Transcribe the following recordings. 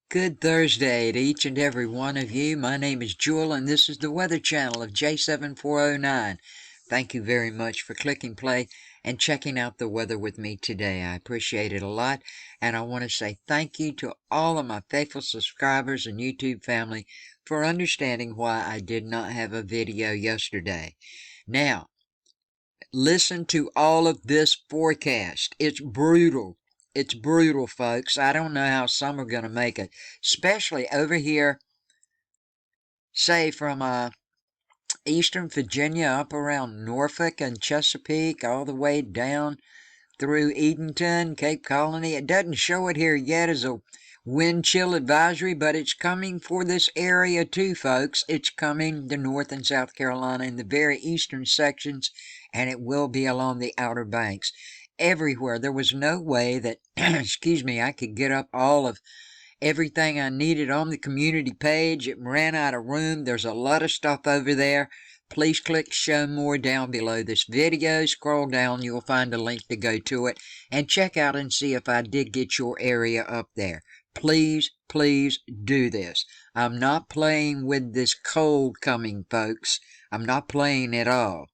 Good Thursday to each and every one of you. My name is Jewel, and this is the Weather Channel of J7409. Thank you very much for clicking play and checking out the weather with me today. I appreciate it a lot, and I want to say thank you to all of my faithful subscribers and YouTube family for understanding why I did not have a video yesterday. Now, listen to all of this forecast. It's brutal. It's brutal, folks. I don't know how some are going to make it, especially over here, say from eastern Virginia up around Norfolk and Chesapeake, all the way down through Edenton, Cape Colony. It doesn't show it here yet as a wind chill advisory, but it's coming for this area too, folks. It's coming to North and South Carolina in the very eastern sections, and it will be along the Outer Banks. Everywhere. There was no way that, excuse me, I could get up all of everything I needed on the community page. It ran out of room. There's a lot of stuff over there. Please click show more down below this video. Scroll down, you'll find a link to go to it and check out and see if I did get your area up there. Please, please do this. I'm not playing with this cold coming, folks. I'm not playing at all.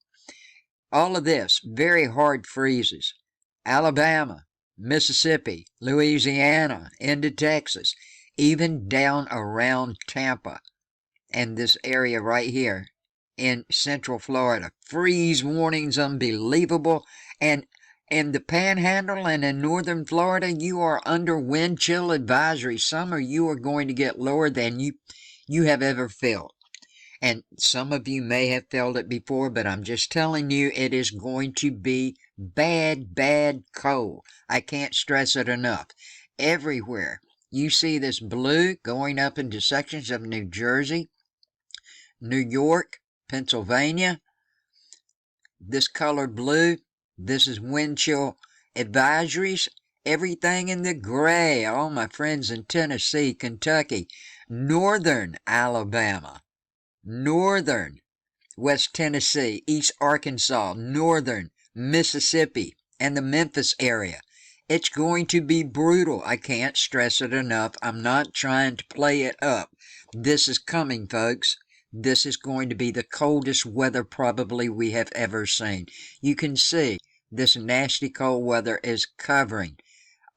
All of this, very hard freezes. Alabama, Mississippi, Louisiana, into Texas, even down around Tampa and this area right here in Central Florida. Freeze warnings unbelievable. And in the Panhandle and in Northern Florida, you are under wind chill advisory. Some of you are going to get lower than you have ever felt. And some of you may have felt it before, but I'm just telling you, it is going to be bad, bad cold. I can't stress it enough. Everywhere. You see this blue going up into sections of New Jersey, New York, Pennsylvania. This colored blue, this is wind chill advisories. Everything in the gray, all my friends in Tennessee, Kentucky, northern Alabama, northern West Tennessee, East Arkansas, northern Mississippi, and the Memphis area. It's going to be brutal. I can't stress it enough. I'm not trying to play it up. This is coming, folks. This is going to be the coldest weather probably we have ever seen. You can see this nasty cold weather is covering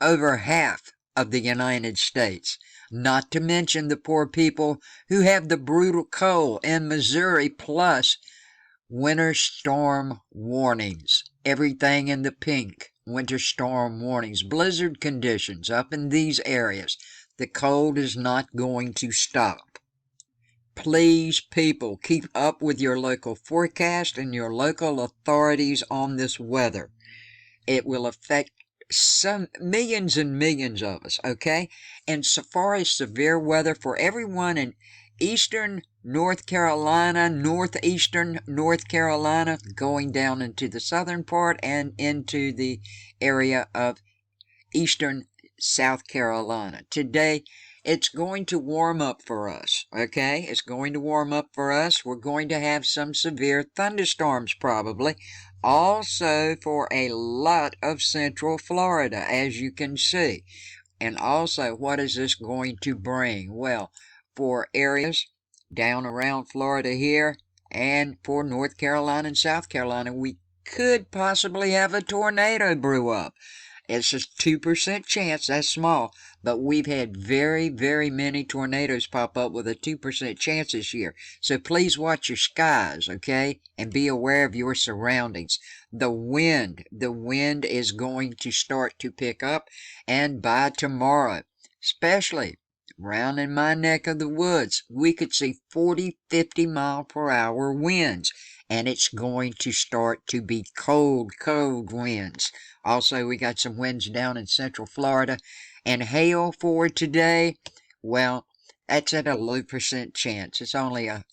over half of the United States. Not to mention the poor people who have the brutal cold in Missouri, plus winter storm warnings. Everything in the pink. Winter storm warnings. Blizzard conditions up in these areas. The cold is not going to stop. Please, people, keep up with your local forecast and your local authorities on this weather. It will affect some millions and millions of us, okay? And so far as severe weather for everyone in eastern North Carolina, northeastern North Carolina, going down into the southern part and into the area of eastern South Carolina. Today, it's going to warm up for us, okay? It's going to warm up for us. We're going to have some severe thunderstorms probably. Also for a lot of Central Florida, as you can see. And also, what is this going to bring? Well, for areas down around Florida here and for North Carolina and South Carolina, we could possibly have a tornado brew up. It's just 2% chance, that's small, but we've had very, very many tornadoes pop up with a 2% chance this year. So please watch your skies, okay? And be aware of your surroundings. The wind is going to start to pick up, and by tomorrow, especially around in my neck of the woods, we could see 40, 50 mile per hour winds. And it's going to start to be cold, cold winds. Also, we got some winds down in Central Florida. And hail for today, well, that's at a low percent chance. It's only a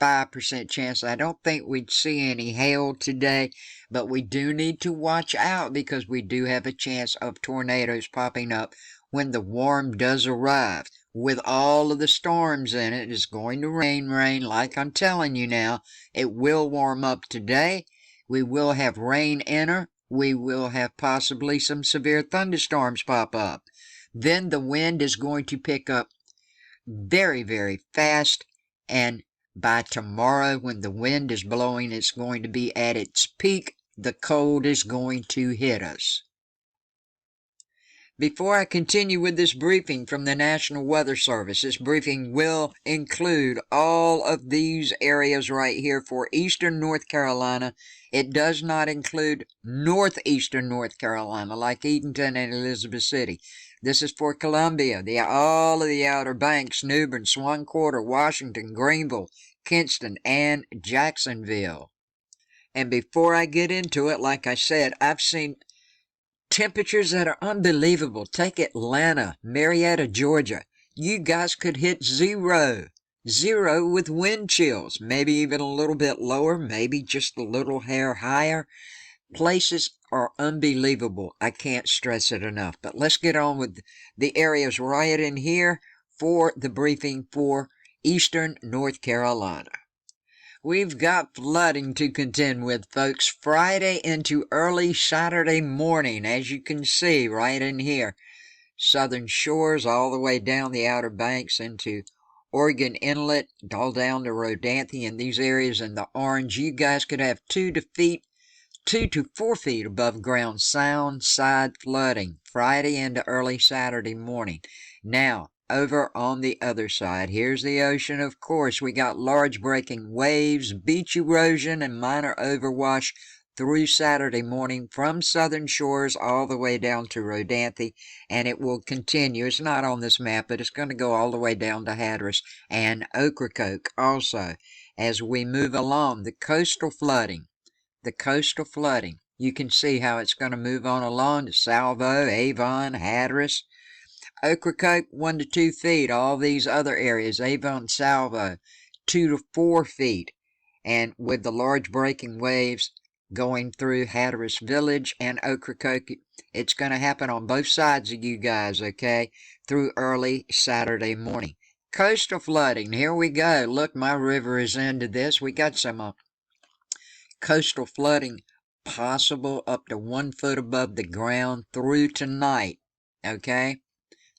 5% chance. I don't think we'd see any hail today, but we do need to watch out because we do have a chance of tornadoes popping up when the warm does arrive. With all of the storms in it, it's going to rain like I'm telling you now. It will warm up today. We will have rain enter. We will have possibly some severe thunderstorms pop up. Then the wind is going to pick up very, very fast. And by tomorrow, when the wind is blowing, it's going to be at its peak. The cold is going to hit us. Before I continue with this briefing from the National Weather Service, this briefing will include all of these areas right here for eastern North Carolina. It does not include northeastern North Carolina, like Eatonton and Elizabeth City. This is for Columbia, all of the Outer Banks, New Bern, Swan Quarter, Washington, Greenville, Kinston, and Jacksonville. And before I get into it, like I said, I've seen temperatures that are unbelievable. Take Atlanta, Marietta, Georgia. You guys could hit zero with wind chills, maybe even a little bit lower, maybe just a little hair higher. Places are unbelievable. I can't stress it enough. But let's get on with the areas right in here for the briefing for eastern North Carolina. We've got flooding to contend with, folks, Friday into early Saturday morning, as you can see right in here. Southern Shores all the way down the Outer Banks into Oregon Inlet, all down to Rodanthe and these areas in the orange. You guys could have 2 to 4 feet above ground sound side flooding Friday into early Saturday morning. Now, over on the other side, here's the ocean, of course. We got large breaking waves, beach erosion, and minor overwash through Saturday morning from Southern Shores all the way down to Rodanthe, and it will continue. It's not on this map, but it's going to go all the way down to Hatteras and Ocracoke also. As we move along, the coastal flooding, you can see how it's going to move on along to Salvo, Avon, Hatteras, Ocracoke 1 to 2 feet. All these other areas, Avon, Salvo, 2 to 4 feet. And with the large breaking waves going through Hatteras Village and Ocracoke, it's going to happen on both sides of you guys, okay, through early Saturday morning. Coastal flooding, here we go. Look, my river is into this. We got some coastal flooding possible up to 1 foot above the ground through tonight, okay?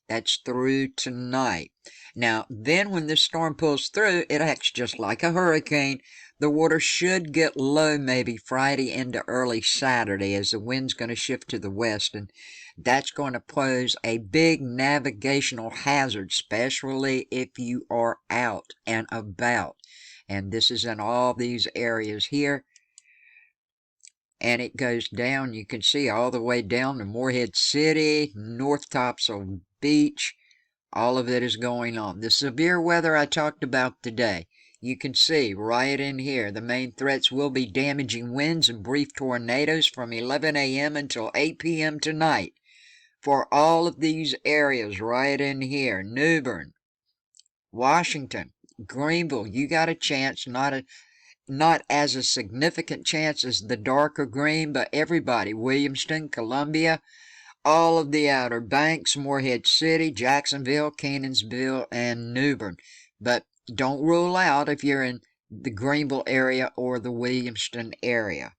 That's through tonight. Now, then when this storm pulls through, it acts just like a hurricane. The water should get low maybe Friday into early Saturday as the wind's going to shift to the west, and that's going to pose a big navigational hazard, especially if you are out and about. And this is in all these areas here. And it goes down, you can see, all the way down to Morehead City, North Topsail Beach. All of it is going on. The severe weather I talked about today, you can see right in here, the main threats will be damaging winds and brief tornadoes from 11 a.m. until 8 p.m. tonight. For all of these areas right in here, New Bern, Washington, Greenville, you got a chance, not as a significant chance as the darker green, but everybody, Williamston, Columbia, all of the Outer Banks, Morehead City, Jacksonville, Cannonsville, and New Bern. But don't rule out if you're in the Greenville area or the Williamston area.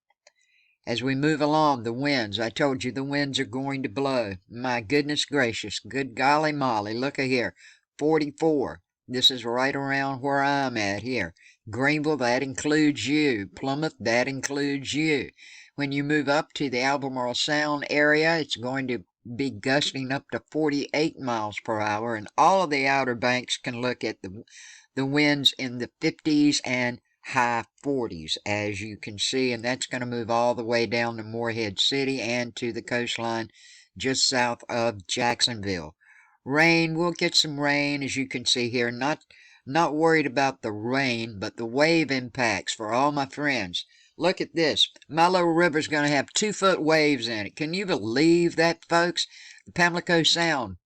As we move along, the winds, I told you the winds are going to blow. My goodness gracious, good golly molly, look at here, 44. This is right around where I'm at here. Greenville, that includes you. Plymouth, that includes you. When you move up to the Albemarle Sound area, it's going to be gusting up to 48 miles per hour, and all of the Outer Banks can look at the winds in the 50s and high 40s, as you can see, and that's going to move all the way down to Morehead City and to the coastline just south of Jacksonville. Rain, we'll get some rain, as you can see here. Not worried about the rain, but the wave impacts for all my friends. Look at this. My little river's going to have 2-foot waves in it. Can you believe that, folks? The Pamlico Sound,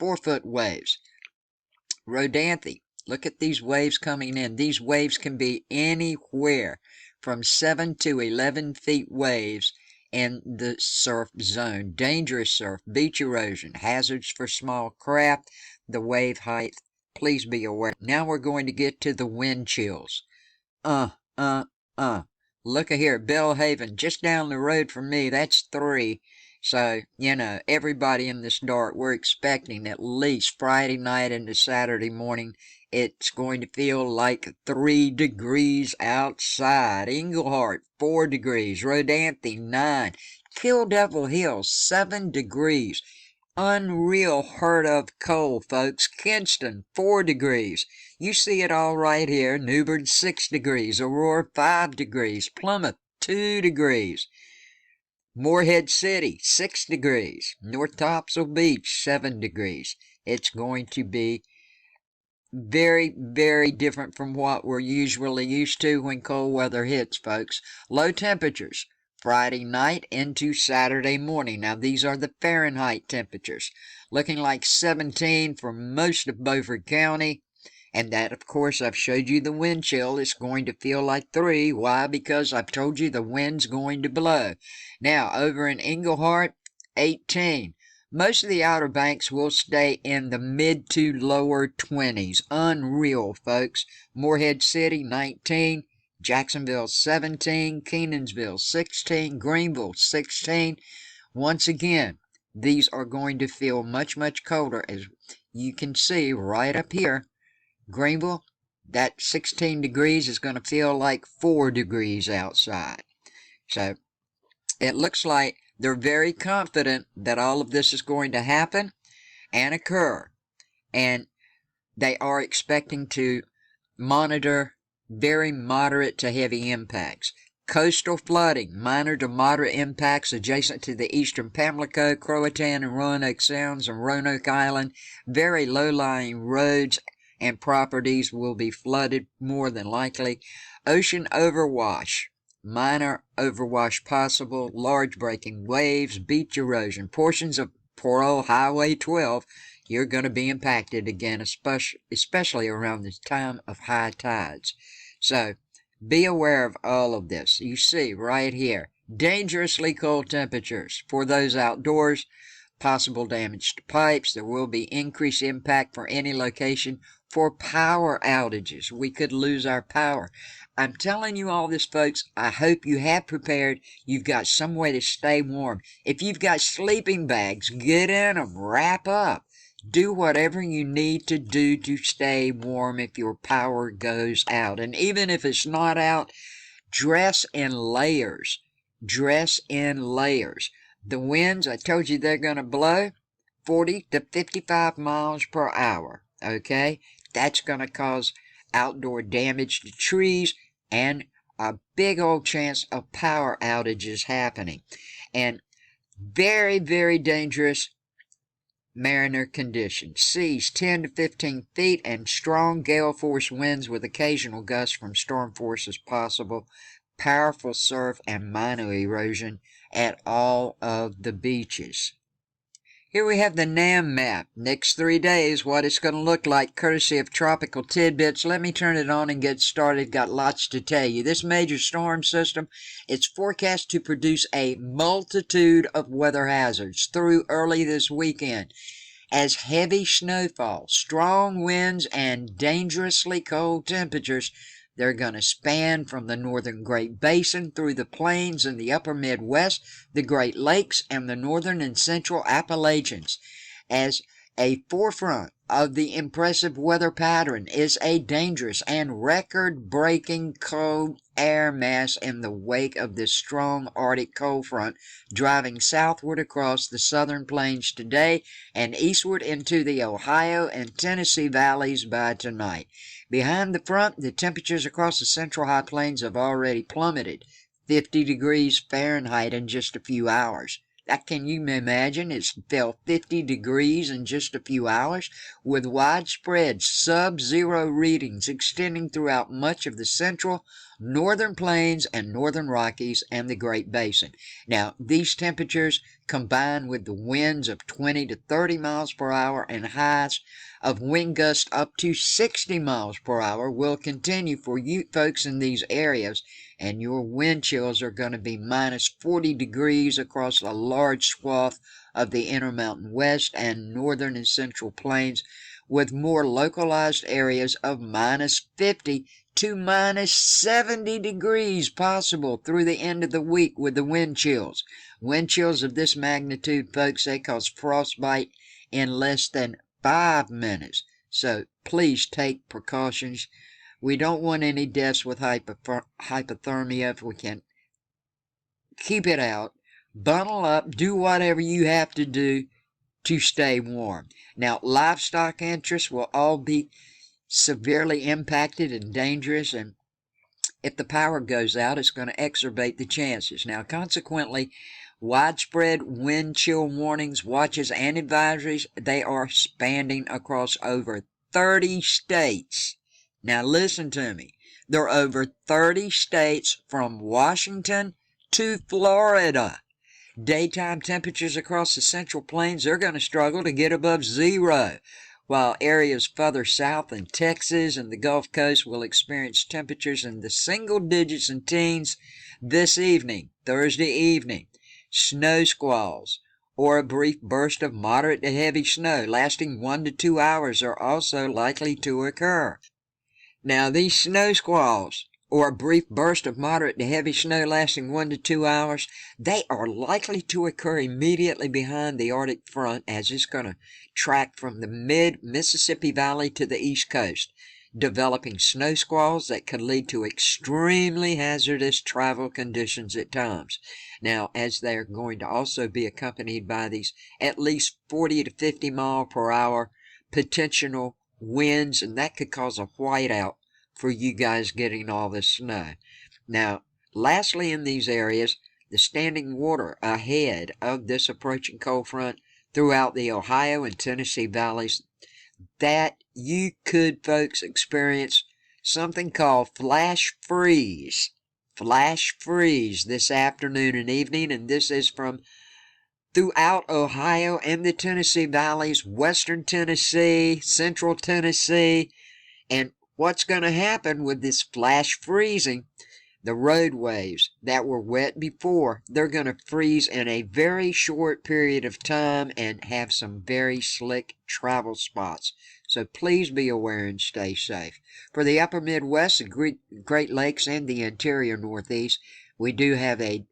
4-foot waves. Rodanthe, look at these waves coming in. These waves can be anywhere from 7 to 11 feet waves in the surf zone. Dangerous surf, beach erosion, hazards for small craft, the wave height. Please be aware. Now we're going to get to the wind chills. Look at here, Belhaven, just down the road from me. That's 3. So, everybody in this dark, we're expecting at least Friday night into Saturday morning, it's going to feel like 3 degrees outside. Englehart, 4 degrees. Rodanthe, 9. Kill Devil Hill, 7 degrees. Unreal heard of cold, folks. Kinston, 4 degrees. You see it all right here. Newbern, 6 degrees. Aurora, 5 degrees. Plymouth, 2 degrees. Morehead City, 6 degrees. North Topsail Beach, 7 degrees. It's going to be very, very different from what we're usually used to when cold weather hits, folks. Low temperatures. Friday night into Saturday morning. Now, these are the Fahrenheit temperatures. Looking like 17 for most of Beaufort County. And that, of course, I've showed you the wind chill. It's going to feel like 3. Why? Because I've told you the wind's going to blow. Now, over in Englehart, 18. Most of the Outer Banks will stay in the mid to lower 20s. Unreal, folks. Morehead City, 19. Jacksonville, 17. Kenansville, 16. Greenville, 16. Once again, these are going to feel much, much colder, as you can see right up here. Greenville, that 16 degrees is going to feel like 4 degrees outside. So it looks like they're very confident that all of this is going to happen and occur. And they are expecting to monitor very moderate to heavy impacts. Coastal flooding, minor to moderate impacts adjacent to the eastern Pamlico, Croatan, and Roanoke Sounds and Roanoke Island. Very low-lying roads and properties will be flooded more than likely. Ocean overwash. Minor overwash possible, large breaking waves, beach erosion. Portions of poor old Highway 12, you're going to be impacted again, especially around the time of high tides. So be aware of all of this. You see right here, dangerously cold temperatures for those outdoors, possible damage to pipes. There will be increased impact for any location for power outages. We could lose our power. I'm telling you all this, folks. I hope you have prepared. You've got some way to stay warm. If you've got sleeping bags, get in them, wrap up. Do whatever you need to do to stay warm if your power goes out. And even if it's not out, dress in layers. Dress in layers. The winds, I told you they're going to blow 40 to 55 miles per hour. Okay? That's going to cause outdoor damage to trees and a big old chance of power outages happening. And very, very dangerous mariner conditions. Seas 10 to 15 feet and strong gale force winds with occasional gusts from storm forces possible. Powerful surf and minor erosion at all of the beaches. Here we have the NAM map. Next 3 days, what it's going to look like, courtesy of Tropical Tidbits. Let me turn it on and get started. Got lots to tell you. This major storm system, it's forecast to produce a multitude of weather hazards through early this weekend, as heavy snowfall, strong winds, and dangerously cold temperatures. They're going to span from the northern Great Basin through the plains in the upper Midwest, the Great Lakes, and the northern and central Appalachians. As a forefront of the impressive weather pattern is a dangerous and record-breaking cold air mass in the wake of this strong Arctic cold front driving southward across the southern plains today and eastward into the Ohio and Tennessee valleys by tonight. Behind the front, the temperatures across the central high plains have already plummeted 50 degrees Fahrenheit in just a few hours. Can you imagine? It fell 50 degrees in just a few hours, with widespread sub-zero readings extending throughout much of the central, northern plains and northern Rockies and the Great Basin. Now, these temperatures, combined with the winds of 20 to 30 miles per hour and highs of wind gusts up to 60 miles per hour, will continue for you folks in these areas, and your wind chills are going to be minus 40 degrees across a large swath of the Intermountain West and northern and central plains, with more localized areas of minus 50 to minus 70 degrees possible through the end of the week with the wind chills. Wind chills of this magnitude, folks, they cause frostbite in less than 5 minutes. So please take precautions. We don't want any deaths with hypothermia if we can keep it out. Bundle up, do whatever you have to do to stay warm. Now, livestock interests will all be severely impacted and dangerous, and if the power goes out, it's going to exacerbate the chances. Now, consequently, widespread wind chill warnings, watches, and advisories, they are spanning across over 30 states. Now, listen to me. There are over 30 states from Washington to Florida. Daytime temperatures across the Central Plains, they're going to struggle to get above zero, while areas further south in Texas and the Gulf Coast will experience temperatures in the single digits and teens this evening, Thursday evening. Snow squalls or a brief burst of moderate to heavy snow lasting 1 to 2 hours are also likely to occur. Now, these snow squalls or a brief burst of moderate to heavy snow lasting 1 to 2 hours, they are likely to occur immediately behind the Arctic front as it's going to track from the mid-Mississippi Valley to the East Coast, developing snow squalls that could lead to extremely hazardous travel conditions at times. Now, as they're going to also be accompanied by these at least 40 to 50 mile per hour potential winds, and that could cause a whiteout for you guys getting all this snow. Now, lastly, in these areas, the standing water ahead of this approaching cold front throughout the Ohio and Tennessee valleys, that you could, folks, experience something called flash freeze. Flash freeze this afternoon and evening, and this is from throughout Ohio and the Tennessee valleys, western Tennessee, central Tennessee, and what's going to happen with this flash freezing, the roadways that were wet before, they're going to freeze in a very short period of time and have some very slick travel spots. So please be aware and stay safe. For the upper Midwest, the Great Lakes, and the interior Northeast, we do have a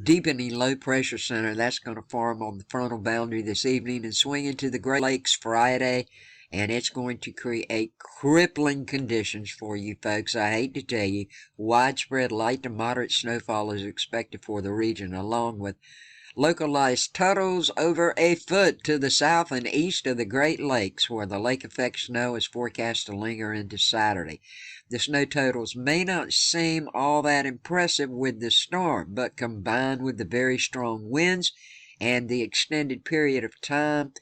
deepening low pressure center that's going to form on the frontal boundary this evening and swing into the Great Lakes Friday. And it's going to create crippling conditions for you folks. I hate to tell you, widespread light to moderate snowfall is expected for the region, along with localized totals over a foot to the south and east of the Great Lakes, where the lake effect snow is forecast to linger into Saturday. The snow totals may not seem all that impressive with the storm, but combined with the very strong winds and the extended period of time,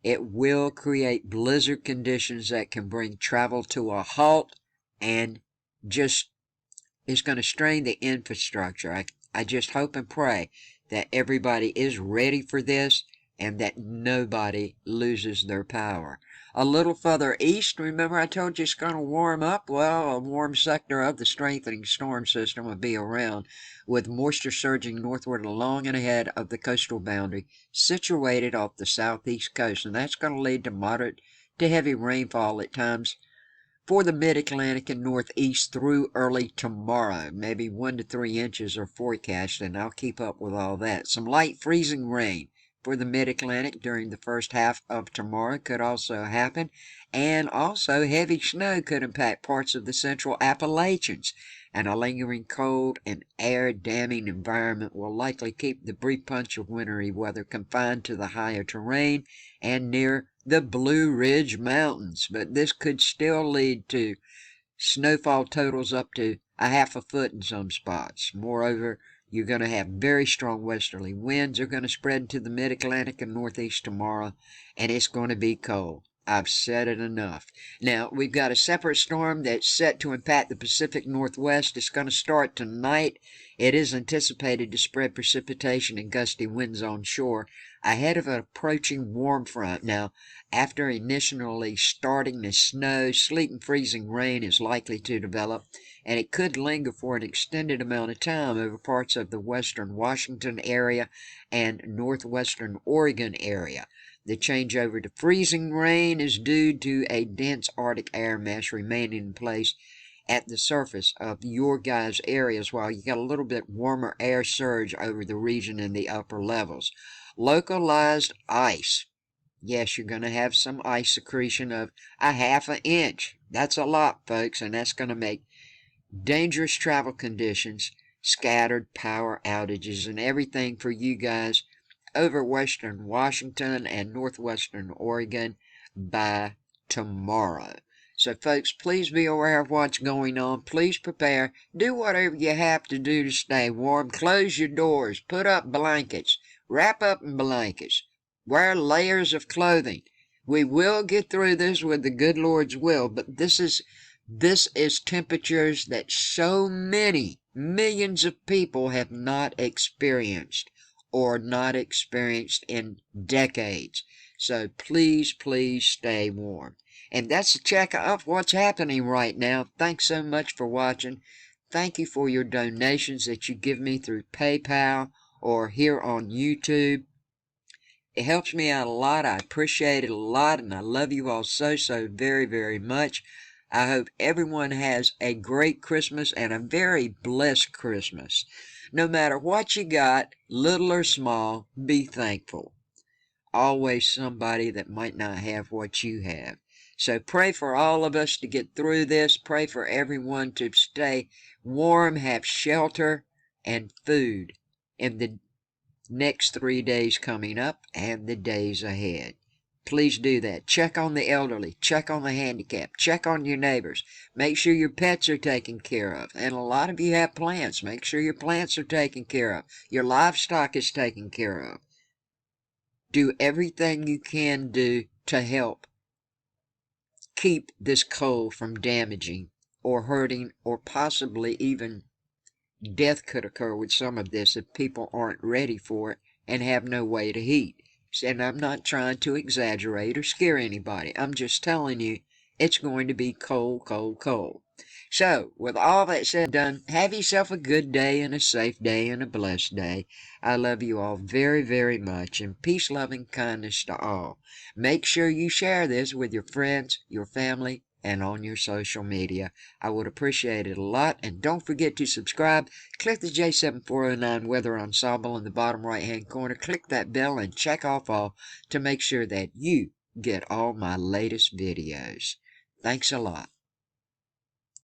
it will create blizzard conditions that can bring travel to a halt and just is going to strain the infrastructure. I just hope and pray that everybody is ready for this and that nobody loses their power. A little further east, remember I told you it's going to warm up? Well, a warm sector of the strengthening storm system will be around, with moisture surging northward along and ahead of the coastal boundary, situated off the southeast coast, and that's going to lead to moderate to heavy rainfall at times for the mid-Atlantic and northeast through early tomorrow. Maybe 1 to 3 inches are forecast, and I'll keep up with all that. Some light freezing rain for the mid-Atlantic during the first half of tomorrow could also happen, and also heavy snow could impact parts of the central Appalachians, and a lingering cold and air-damming environment will likely keep the brief punch of wintry weather confined to the higher terrain and near the Blue Ridge Mountains, but this could still lead to snowfall totals up to a half a foot in some spots. Moreover, you're going to have very strong westerly winds. They're going to spread to the mid-Atlantic and northeast tomorrow, and it's going to be cold. I've said it enough. Now, we've got a separate storm that's set to impact the Pacific Northwest. It's going to start tonight. It is anticipated to spread precipitation and gusty winds onshore ahead of an approaching warm front. Now, after initially starting to snow, sleet and freezing rain is likely to develop, and it could linger for an extended amount of time over parts of the western Washington area and northwestern Oregon area. The changeover to freezing rain is due to a dense Arctic air mass remaining in place at the surface of your guys' areas while you got a little bit warmer air surge over the region in the upper levels. Localized ice. Yes, you're going to have some ice accretion of a half an inch. That's a lot, folks, and that's going to make dangerous travel conditions, scattered power outages, and everything for you guys over western Washington and northwestern Oregon by tomorrow. So, folks, please be aware of what's going on. Please prepare. Do whatever you have to do to stay warm. Close your doors. Put up blankets. Wrap up in blankets. Wear layers of clothing. We will get through this with the good Lord's will, but this is temperatures that so many millions of people have not experienced or not experienced in decades. So please, please stay warm. And that's a check of what's happening right now. Thanks so much for watching. Thank you for your donations that you give me through PayPal or here on YouTube. It helps me out a lot. I appreciate it a lot, and I love you all so, so very, very much. I hope everyone has a great Christmas and a very blessed Christmas. No matter what you got, little or small, be thankful. Always somebody that might not have what you have. So pray for all of us to get through this. Pray for everyone to stay warm, have shelter, and food in the next 3 days coming up and the days ahead. Please do that. Check on the elderly. Check on the handicapped. Check on your neighbors. Make sure your pets are taken care of. And a lot of you have plants. Make sure your plants are taken care of. Your livestock is taken care of. Do everything you can do to help keep this cold from damaging or hurting, or possibly even death could occur with some of this if people aren't ready for it and have no way to heat. And I'm not trying to exaggerate or scare anybody. I'm just telling you it's going to be cold, cold, cold. So, with all that said and done, have yourself a good day and a safe day and a blessed day. I love you all very, very much, and peace, love, and kindness to all. Make sure you share this with your friends, your family, and on your social media. I would appreciate it a lot. And don't forget to subscribe. Click the J7409 Weather Ensemble in the bottom right hand corner. Click that bell and check off all to make sure that you get all my latest videos. Thanks a lot.